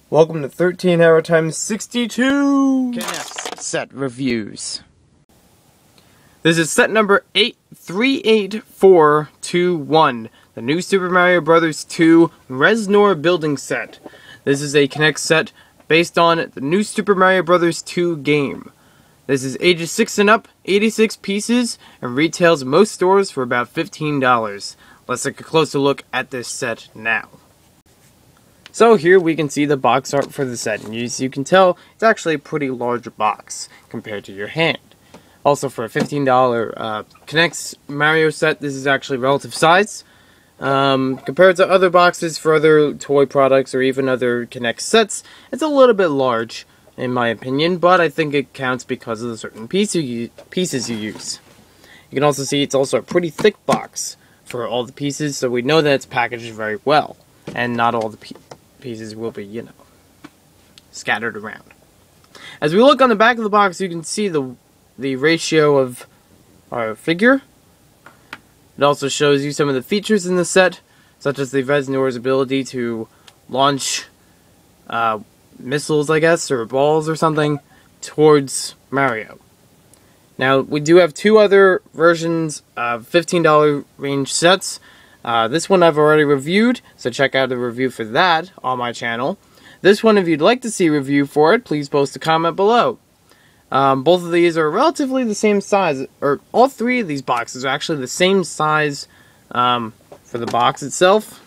Welcome to 13 Hour Times 62 NEX set reviews. This is set number 38421, the new Super Mario Bros. 2 Reznor Building Set. This is a NEX set based on the new Super Mario Bros. 2 game. This is ages 6 and up, 86 pieces, and retails in most stores for about $15. Let's take a closer look at this set now. So here we can see the box art for the set, and as you can tell, it's actually a pretty large box compared to your hand. Also, for a $15 NEX Mario set, this is actually relative size. Compared to other boxes for other toy products or even other NEX sets, it's a little bit large, in my opinion, but I think it counts because of the certain pieces you use. You can also see it's also a pretty thick box for all the pieces, so we know that it's packaged very well, and not all the pieces will be, scattered around. As we look on the back of the box, you can see the ratio of our figure. It also shows you some of the features in the set, such as the Reznor's ability to launch missiles, I guess, or balls or something, towards Mario. Now, we do have two other versions of $15 range sets. This one I've already reviewed, so check out the review for that on my channel. This one, if you'd like to see a review for it, please post a comment below. Both of these are relatively the same size, or all three of these boxes are actually the same size for the box itself.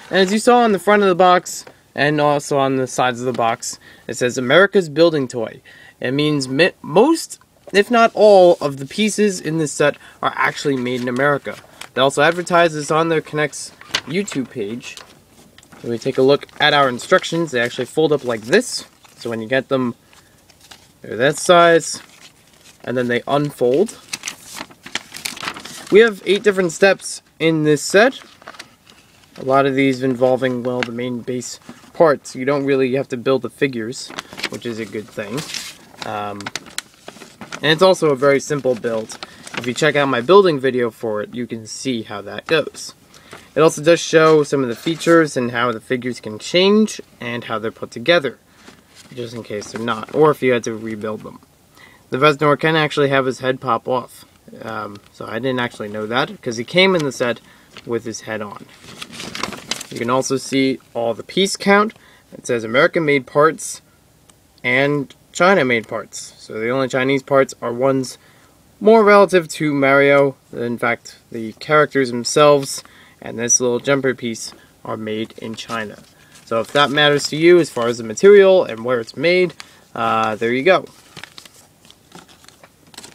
And as you saw on the front of the box, and also on the sides of the box, it says America's Building Toy. It means most, if not all, of the pieces in this set are actually made in America. They also advertise this on their NEX YouTube page. When we take a look at our instructions, they actually fold up like this. So when you get them, they're that size, and then they unfold. We have 8 different steps in this set. A lot of these involving, well, the main base parts. You don't really have to build the figures, which is a good thing. And it's also a very simple build. If you check out my building video for it, you can see how that goes. It also does show some of the features and how the figures can change and how they're put together, just in case they're not, or if you had to rebuild them. The Reznor can actually have his head pop off, so I didn't actually know that, because he came in the set with his head on. You can also see all the piece count. It says American-made parts and China-made parts. So the only Chinese parts are ones more relative to Mario. In fact, the characters themselves and this little jumper piece are made in China. So if that matters to you as far as the material and where it's made, there you go.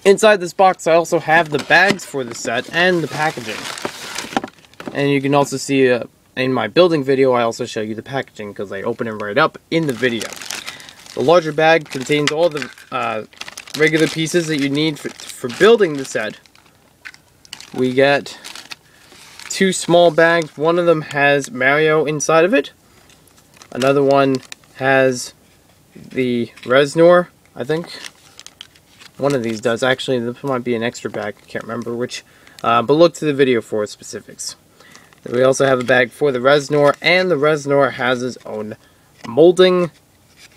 Inside this box, I also have the bags for the set and the packaging. And you can also see in my building video, I also show you the packaging because I open it right up in the video. The larger bag contains all the regular pieces that you need for building the set. We get 2 small bags. One of them has Mario inside of it. Another one has the Reznor, I think. One of these does. Actually, this might be an extra bag. I can't remember which. But look to the video for specifics. We also have a bag for the Reznor, and the Reznor has his own molding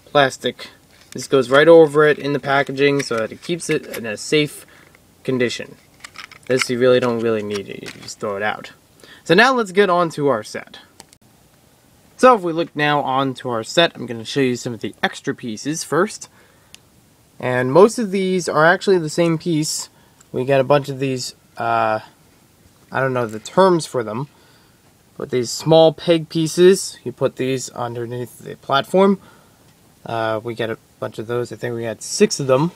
plastic. This goes right over it in the packaging so that it keeps it in a safe condition. This you really don't need it, you just throw it out. So now let's get on to our set. So if we look now onto our set, I'm going to show you some of the extra pieces first. And most of these are actually the same piece. We got a bunch of these, I don't know the terms for them, but these small peg pieces, you put these underneath the platform. We get a bunch of those. I think we had 6 of them.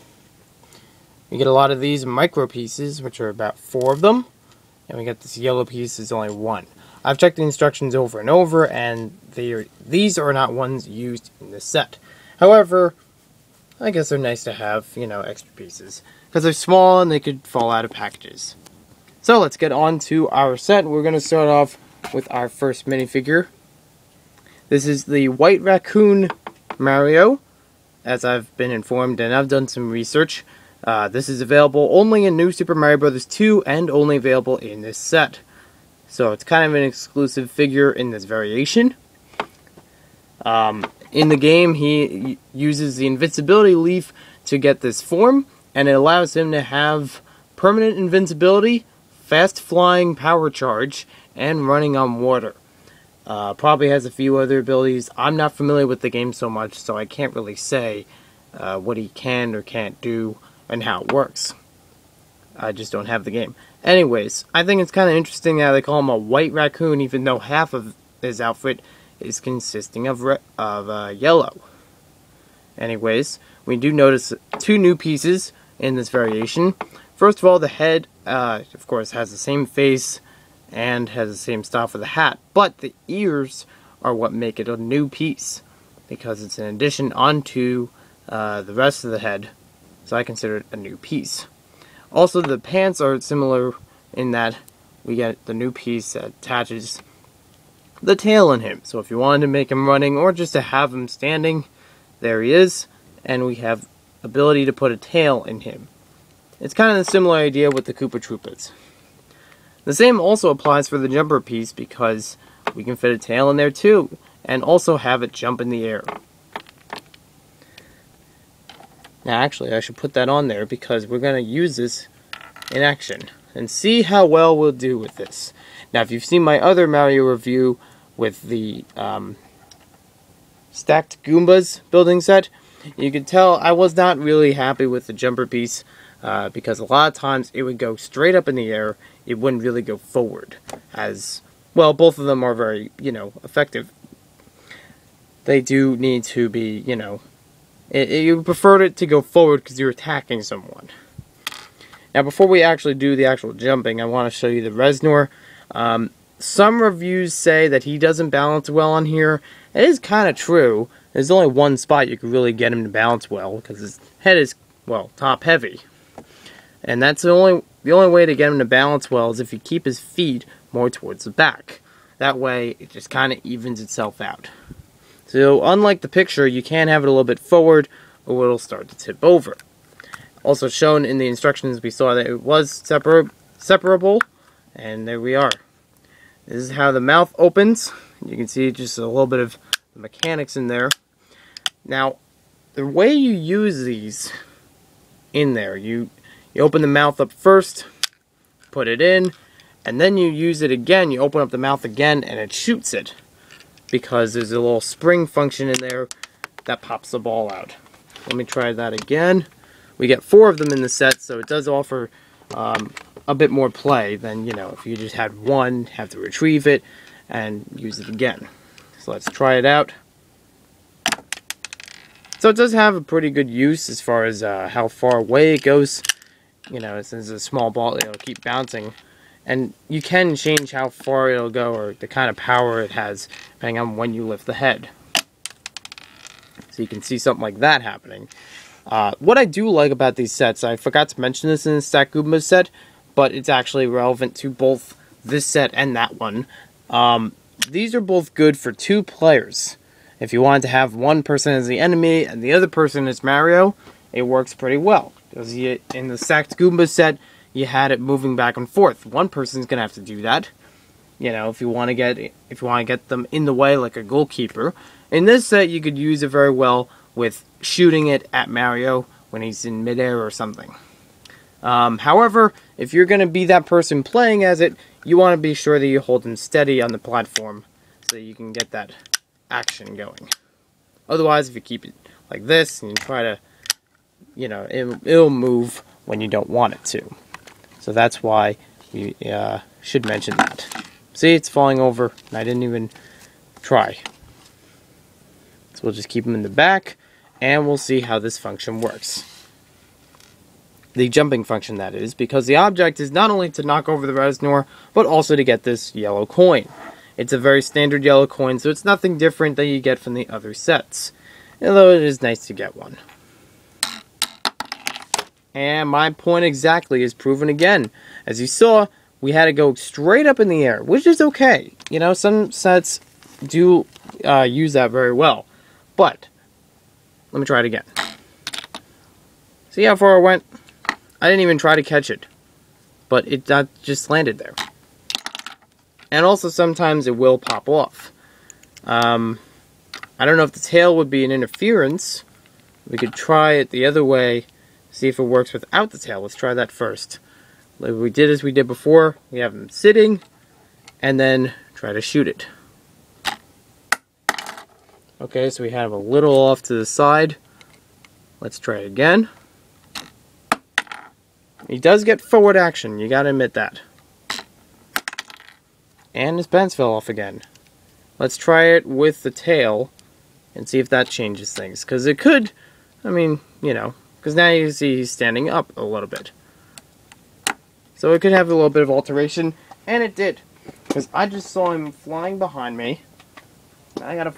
We get a lot of these micro pieces, which are about 4 of them. And we get this yellow piece, is only 1. I've checked the instructions over and over, and these are not ones used in this set. However, I guess they're nice to have, extra pieces. Because they're small and they could fall out of packages. So let's get on to our set. We're going to start off with our first minifigure. This is the White Raccoon Mario, as I've been informed, and I've done some research. This is available only in New Super Mario Bros. 2 and only available in this set. So it's kind of an exclusive figure in this variation. In the game, he uses the invincibility leaf to get this form, and it allows him to have permanent invincibility, fast flying power charge, and running on water. Probably has a few other abilities. I'm not familiar with the game so much, so I can't really say what he can or can't do and how it works. I just don't have the game. Anyways, I think it's kind of interesting that they call him a white raccoon, even though half of his outfit is consisting of yellow. Anyways, we do notice 2 new pieces in this variation. First of all, the head, of course, has the same face and has the same style for the hat, but the ears are what make it a new piece, because it's an addition onto the rest of the head, so I consider it a new piece. Also, the pants are similar in that we get the new piece that attaches the tail in him. So if you wanted to make him running or just to have him standing, there he is, and we have ability to put a tail in him. It's kind of a similar idea with the Koopa Troopas. The same also applies for the jumper piece, because we can fit a tail in there too, and also have it jump in the air. Now actually, I should put that on there because we're going to use this in action and see how well we'll do with this. Now, if you've seen my other Mario review with the stacked Goombas building set, you can tell I was not really happy with the jumper piece because a lot of times it would go straight up in the air. It wouldn't really go forward. As well, both of them are very, effective. They do need to be, you preferred it to go forward because you're attacking someone. Now, before we actually do the actual jumping, I want to show you the Reznor. Some reviews say that he doesn't balance well on here. It is kind of true. There's only one spot you can really get him to balance well, because his head is, well, top heavy. And that's the only way to get him to balance well is if you keep his feet more towards the back. That way, it just kind of evens itself out. So, unlike the picture, you can have it a little bit forward, or it'll start to tip over. Also shown in the instructions, we saw that it was separable, and there we are. This is how the mouth opens. You can see just a little bit of the mechanics in there. Now, the way you use these in there, you open the mouth up first, put it in, and then you use it again. You open up the mouth again, and it shoots it, because there's a little spring function in there that pops the ball out. Let me try that again. We get 4 of them in the set, so it does offer a bit more play than, if you just had one, have to retrieve it, and use it again. So let's try it out. So it does have a pretty good use as far as how far away it goes. Since it's a small ball, it'll keep bouncing. And you can change how far it'll go, or the kind of power it has, depending on when you lift the head. So you can see something like that happening. What I do like about these sets, I forgot to mention this in the Stacked Goombas set, but it's actually relevant to both this set and that one. These are both good for 2 players. If you wanted to have one person as the enemy and the other person as Mario, it works pretty well. Because in the Stacked Goombas set, you had it moving back and forth. One person's gonna have to do that. If you want to get them in the way like a goalkeeper. In this set, you could use it very well with shooting it at Mario when he's in midair or something. However, if you're going to be that person playing as it, you want to be sure that you hold him steady on the platform so you can get that action going. Otherwise, if you keep it like this and you try to, it'll move when you don't want it to. So that's why you should mention that. See, it's falling over, and I didn't even try. So we'll just keep him in the back, and we'll see how this function works. The jumping function, that is, because the object is not only to knock over the Reznor, but also to get this yellow coin. It's a very standard yellow coin, so it's nothing different than you get from the other sets. Although it is nice to get one. And my point exactly is proven again. As you saw, we had to go straight up in the air, which is okay. Some sets do use that very well. But, let me try it again. See how far I went? I didn't even try to catch it. But it just landed there. And also sometimes it will pop off. I don't know if the tail would be an interference. We could try it the other way, see if it works without the tail. Let's try that first. Like we did as we did before. We have him sitting, and then try to shoot it. Okay, so we have a little off to the side. Let's try it again. He does get forward action, you gotta admit that. And his pants fell off again. Let's try it with the tail and see if that changes things. Because it could, I mean, you know, because now you can see he's standing up a little bit. So it could have a little bit of alteration, and it did. Because I just saw him flying behind me. I gotta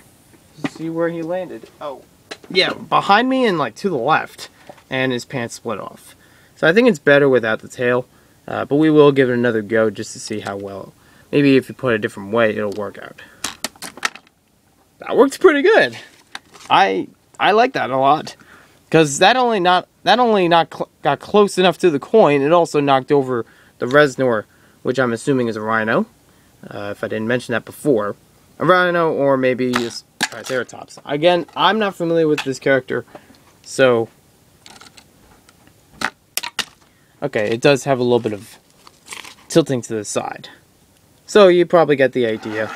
see where he landed. Oh, yeah, behind me and like to the left. And his pants split off. So I think it's better without the tail. But we will give it another go just to see how well. Maybe if you put it a different way, it'll work out. That works pretty good. I like that a lot. Because that only got close enough to the coin, it also knocked over the Reznor, which I'm assuming is a rhino. If I didn't mention that before. A rhino or maybe just Triceratops. Again, I'm not familiar with this character, so... Okay, it does have a little bit of tilting to the side. So you probably get the idea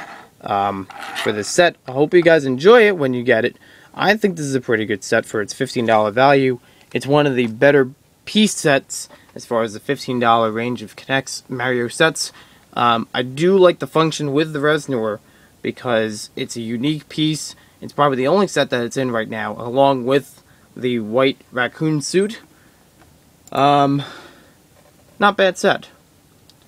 for this set. I hope you guys enjoy it when you get it. I think this is a pretty good set for its $15 value. It's one of the better piece sets as far as the $15 range of NEX Mario sets. I do like the function with the Reznor because it's a unique piece. It's probably the only set that it's in right now, along with the white raccoon suit. Not bad set.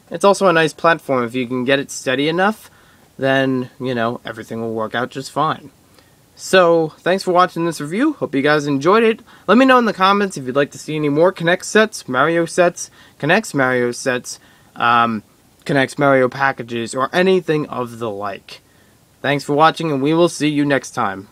It's also a nice platform. If you can get it steady enough, then, you know, everything will work out just fine. So, thanks for watching this review. Hope you guys enjoyed it. Let me know in the comments if you'd like to see any more NEX sets, Mario sets, NEX Mario sets, NEX Mario packages, or anything of the like. Thanks for watching, and we will see you next time.